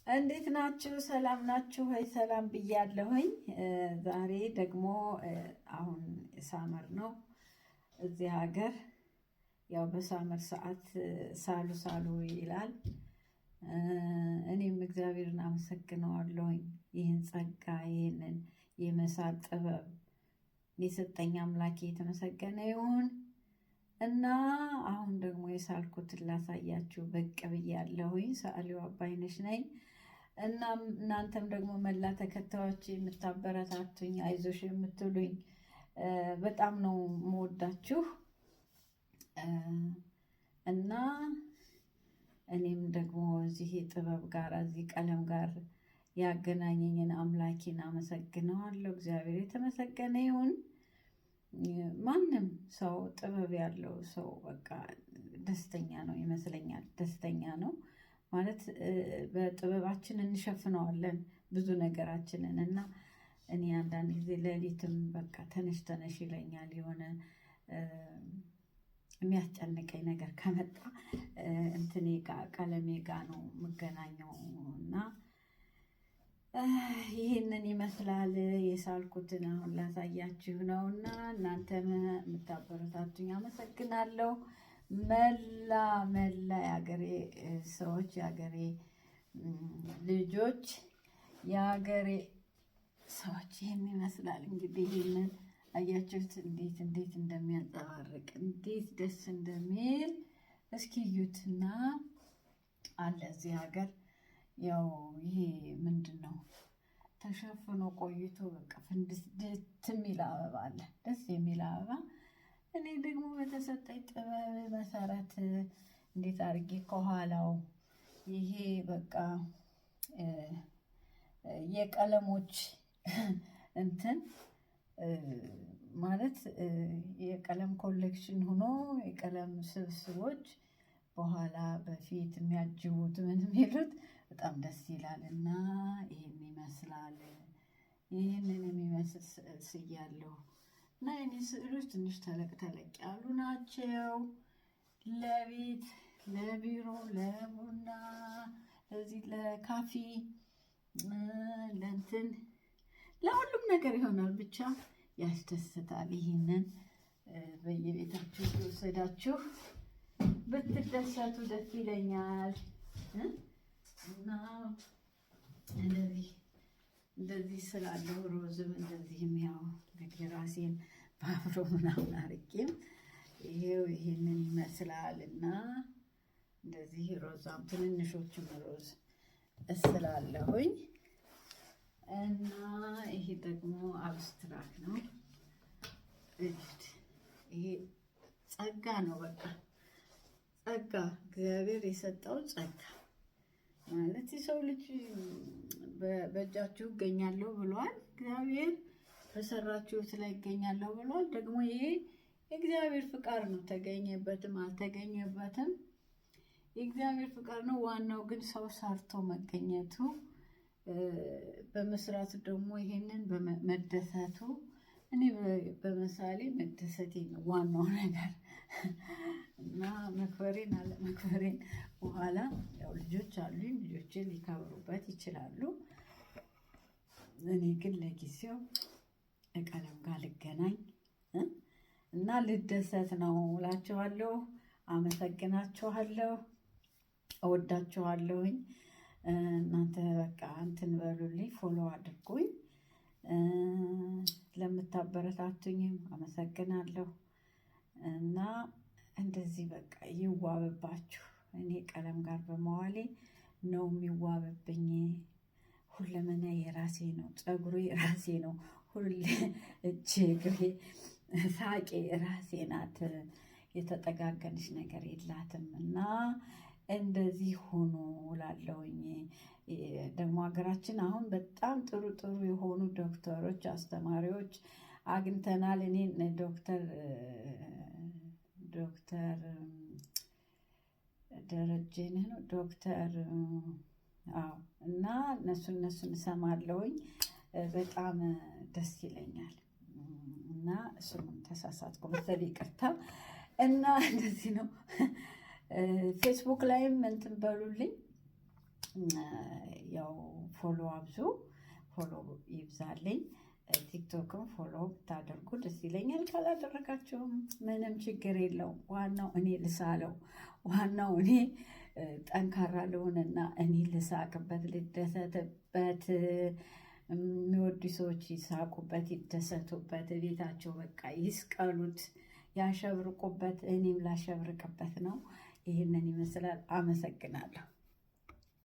እንዴት ናችሁ? ሰላም ናችሁ ወይ? ሰላም ብያለሁኝ። ዛሬ ደግሞ አሁን ሳመር ነው እዚህ ሀገር። ያው በሳመር ሰዓት ሳሉ ሳሉ ይላል። እኔም እግዚአብሔርን አመሰግነዋለሁኝ ይህን ጸጋ ይህንን የመሳል ጥበብ የሰጠኝ አምላኬ የተመሰገነ ይሁን እና አሁን ደግሞ የሳልኩትን ላሳያችሁ ብቅ ብያለሁኝ። ሰዓሊው አባይነሽ ነኝ። እናም እናንተም ደግሞ መላ ተከታዮች የምታበረታቱኝ አይዞሽ የምትሉኝ በጣም ነው የምወዳችሁ እና እኔም ደግሞ እዚህ ጥበብ ጋር እዚህ ቀለም ጋር ያገናኘኝን አምላኬን አመሰግነዋለሁ። እግዚአብሔር የተመሰገነ ይሁን። ማንም ሰው ጥበብ ያለው ሰው በቃ ደስተኛ ነው ይመስለኛል። ደስተኛ ነው ማለት በጥበባችን እንሸፍነዋለን ብዙ ነገራችንን እና እኔ አንዳንድ ጊዜ ሌሊትም በቃ ተነሽ ተነሽ ይለኛል። የሆነ የሚያስጨንቀኝ ነገር ከመጣ እንትኔ ጋ ቀለሜ ጋ ነው የምገናኘው እና ይህንን ይመስላል። የሳልኩትን አሁን ላሳያችሁ ነው እና እናንተም የምታበረታቱኝ አመሰግናለሁ። መላ የሀገሬ ሰዎች፣ የሀገሬ ልጆች፣ የሀገሬ ሰዎች ይህን ይመስላል እንግዲህ። ይህንን አያችሁት? እንዴት እንደሚያንጸባርቅ እንዴት ደስ እንደሚል እስኪ እዩትና አለ እዚህ ሀገር ያው ይሄ ምንድን ነው ተሸፍኖ ቆይቶ በቃ ፍንድት የሚል አበባ አለ፣ ደስ የሚል አበባ። እኔ ደግሞ በተሰጠኝ ጥበብ መሰረት እንዴት አድርጌ ከኋላው ይሄ በቃ የቀለሞች እንትን ማለት የቀለም ኮሌክሽን ሆኖ የቀለም ስብስቦች በኋላ በፊት የሚያጅቡት ምን የሚሉት በጣም ደስ ይላል እና ይህን ይመስላል። ይህንን የሚመስል ስዕል ስያለሁ እና የኔ ስዕሎች ትንሽ ተለቅ ያሉ ናቸው። ለቤት፣ ለቢሮ፣ ለቡና፣ ለዚህ ለካፌ፣ ለእንትን ለሁሉም ነገር ይሆናል። ብቻ ያስደስታል። ይህንን በየቤታችሁ የወሰዳችሁ ብትደሰቱ ደስ ይለኛል እና እንደዚህ ስላለው ሮዝም እንደዚህም ያው እንግዲህ ራሴን በአፍሮ ምናምን አርጌም ይሄንን ይመስላል እና እንደዚህ ሮዛም ትንንሾችም ሮዝ እስላለሁኝ እና ይሄ ደግሞ አብስትራክ ነው። ይሄ ጸጋ ነው። በቃ ጸጋ እግዚአብሔር የሰጠው ጸጋ ማለት የሰው ልጅ በእጃችሁ እገኛለሁ ብሏል። እግዚአብሔር በሰራችሁት ላይ እገኛለሁ ብሏል። ደግሞ ይሄ የእግዚአብሔር ፍቃድ ነው። ተገኘበትም አልተገኘበትም የእግዚአብሔር ፍቃድ ነው። ዋናው ግን ሰው ሰርቶ መገኘቱ፣ በመስራቱ ደግሞ ይሄንን በመደሰቱ እኔ በመሳሌ መደሰቴ ነው ዋናው ነገር እና መክበሬን አለመክበሬን በኋላ ያው ልጆች አሉኝ፣ ልጆቼን ሊከብሩበት ይችላሉ። እኔ ግን ለጊዜው ቀለም ጋር ልገናኝ እና ልደሰት ነው እላችኋለሁ። አመሰግናችኋለሁ፣ እወዳችኋለሁኝ። እናንተ በቃ እንትን በሉልኝ፣ ፎሎ አድርጉኝ። ለምታበረታቱኝም አመሰግናለሁ እና እንደዚህ በቃ ይዋብባችሁ። እኔ ቀለም ጋር በመዋሌ ነው የሚዋብብኝ። ሁለመና የራሴ ነው፣ ፀጉሬ የራሴ ነው፣ ሁሌ እጅ እግሬ ሳቄ ራሴ ናት። የተጠጋገንሽ ነገር የላትም እና እንደዚህ ሆኖ ላለውኝ ደግሞ ሀገራችን አሁን በጣም ጥሩ የሆኑ ዶክተሮች፣ አስተማሪዎች አግኝተናል። እኔ ዶክተር ደረጀን ነው ዶክተር እና እነሱን እሰማለሁኝ። በጣም ደስ ይለኛል እና እሱንም ተሳሳትኩ መሰለኝ፣ ይቅርታ። እና እንደዚህ ነው። ፌስቡክ ላይም እንትን በሉልኝ ያው ፎሎ አብዙ፣ ፎሎ ይብዛልኝ። ቲክቶክም ፎሎ ብታደርጉ ደስ ይለኛል። ካላደረጋችሁም ምንም ችግር የለውም። ዋናው እኔ ልሳለው፣ ዋናው እኔ ጠንካራ ልሆንና እኔ ልሳቅበት፣ ልደሰትበት፣ የሚወዱ ሰዎች ይሳቁበት፣ ይደሰቱበት፣ ቤታቸው በቃ ይስቀሉት፣ ያሸብርቁበት፣ እኔም ላሸብርቅበት ነው። ይህንን ይመስላል። አመሰግናለሁ።